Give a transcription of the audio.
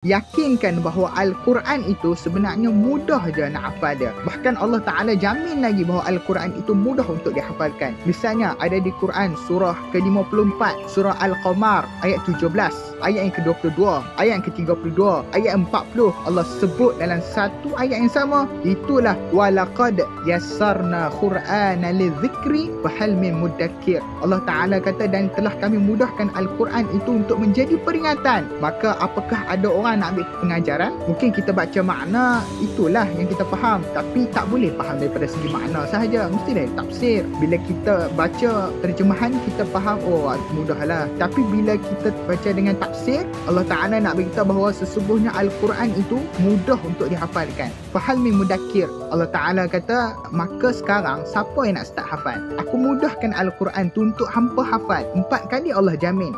Yakinkan bahawa Al-Quran itu sebenarnya mudah je nak hafal dia. Bahkan Allah Ta'ala jamin lagi bahawa Al-Quran itu mudah untuk dihafalkan. Misalnya ada di Quran surah ke-54, surah Al-Qamar ayat 17, ayat yang ke-22, ayat yang ke-32, ayat 40. Allah sebut dalam satu ayat yang sama, itulah walaqad yassarna Qur'ana lidzikri fahal min mudakkir. Allah Ta'ala kata, dan telah kami mudahkan Al-Quran itu untuk menjadi peringatan. Maka apakah ada orang nak ambil pengajaran? Mungkin kita baca makna, itulah yang kita faham, tapi tak boleh faham daripada segi makna sahaja, mesti dari tafsir. Bila kita baca terjemahan, kita faham, oh mudahlah. Tapi bila kita baca dengan tafsir, Allah Ta'ala nak beritahu bahawa sesungguhnya Al-Quran itu mudah untuk dihafalkan. Fahal min mudakkir. Allah Ta'ala kata, maka sekarang siapa yang nak start hafal? Aku mudahkan Al-Quran tu untuk hampa hafal. 4 kali Allah jamin.